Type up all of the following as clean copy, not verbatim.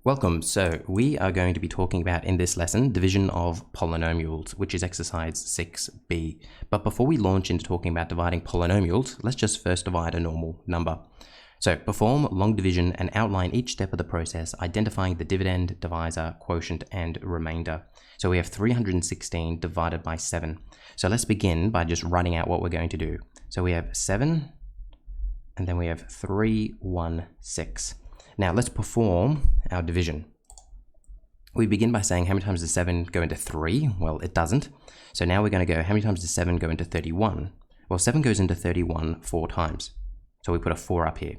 Welcome. So we are going to be talking about in this lesson division of polynomials, which is exercise 6b. But before we launch into talking about dividing polynomials, let's just first divide a normal number. So perform long division and outline each step of the process, identifying the dividend, divisor, quotient, and remainder. So we have 316 divided by 7. So let's begin by just writing out what we're going to do. So we have 7, and then we have 316. Now let's perform our division. We begin by saying how many times does 7 go into 3? Well, it doesn't. So now we're going to go, how many times does 7 go into 31? Well, 7 goes into 31 4 times. So we put a 4 up here.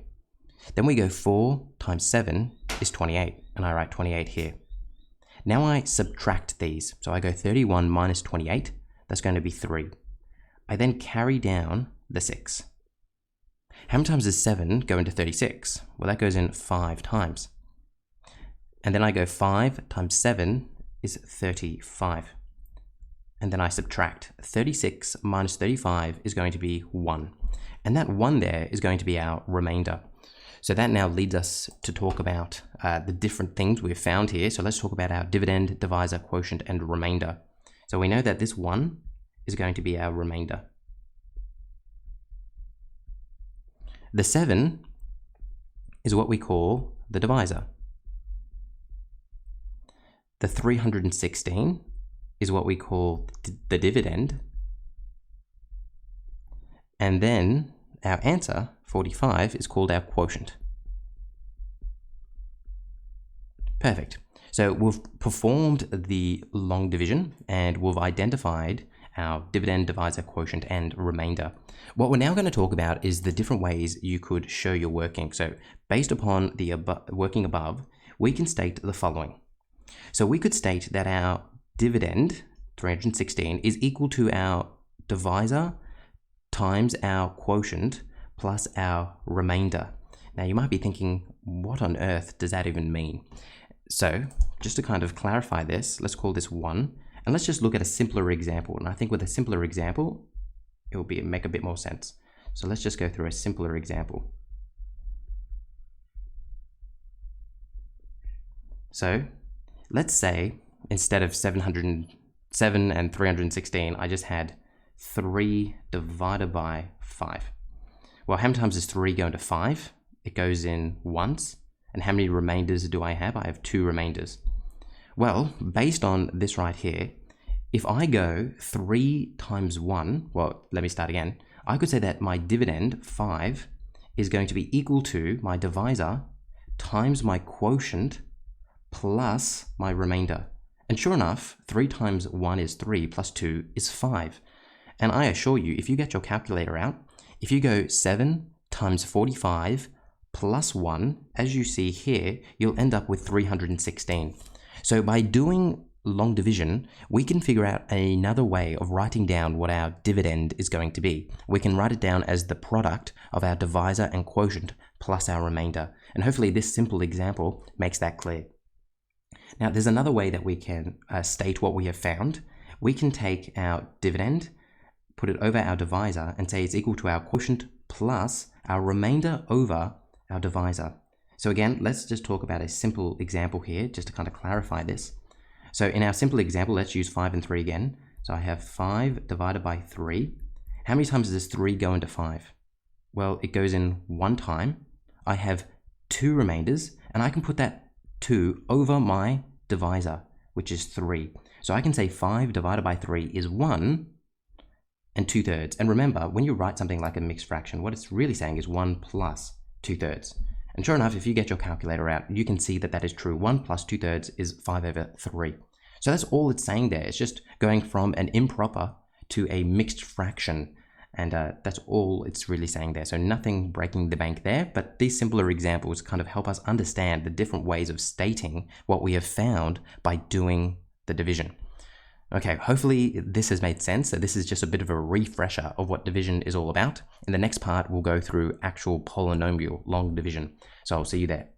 Then we go 4 times 7 is 28, and I write 28 here. Now I subtract these. So I go 31 minus 28, that's going to be 3. I then carry down the 6. How many times does 7 go into 36? Well, that goes in 5 times. And then I go 5 times 7 is 35. And then I subtract. 36 minus 35 is going to be 1. And that 1 there is going to be our remainder. So that now leads us to talk about the different things we've found here. So let's talk about our dividend, divisor, quotient, and remainder. So we know that this 1 is going to be our remainder. The 7 is what we call the divisor. The 316 is what we call the dividend. And then our answer, 45, is called our quotient. Perfect. So we've performed the long division and we've identified our dividend, divisor, quotient, and remainder. What we're now going to talk about is the different ways you could show your working. So based upon the working above, we can state the following. So we could state that our dividend, 316, is equal to our divisor times our quotient plus our remainder. Now you might be thinking, what on earth does that even mean? So just to kind of clarify this, let's call this 1. And let's just look at a simpler example. And I think with a simpler example, it will make a bit more sense. So let's just go through a simpler example. So let's say instead of 707 and 316, I just had 3 divided by 5. Well, how many times does 3 go into 5? It goes in once. And how many remainders do I have? I have 2 remainders. Well, based on this right here, if I go 3 times 1, well, let me start again. I could say that my dividend, 5, is going to be equal to my divisor times my quotient plus my remainder. And sure enough, 3 times 1 is 3 plus 2 is 5. And I assure you, if you get your calculator out, if you go 7 times 45 plus 1, as you see here, you'll end up with 316. So by doing long division, we can figure out another way of writing down what our dividend is going to be. We can write it down as the product of our divisor and quotient plus our remainder. And hopefully this simple example makes that clear. Now there's another way that we can state what we have found. We can take our dividend, put it over our divisor and say it's equal to our quotient plus our remainder over our divisor. So again, let's just talk about a simple example here just to kind of clarify this. So in our simple example, let's use 5 and 3 again. So I have 5 divided by 3. How many times does 3 go into 5? Well, it goes in 1 time. I have 2 remainders, and I can put that 2 over my divisor, which is 3. So I can say 5 divided by 3 is 1 and 2/3. And remember, when you write something like a mixed fraction, what it's really saying is 1 plus 2/3. And sure enough, if you get your calculator out, you can see that that is true. 1 plus 2/3 is 5/3. So that's all it's saying there. It's just going from an improper to a mixed fraction. And that's all it's really saying there. So nothing breaking the bank there, but these simpler examples kind of help us understand the different ways of stating what we have found by doing the division. Okay, hopefully this has made sense. So this is just a bit of a refresher of what division is all about. In the next part, we'll go through actual polynomial long division. So I'll see you there.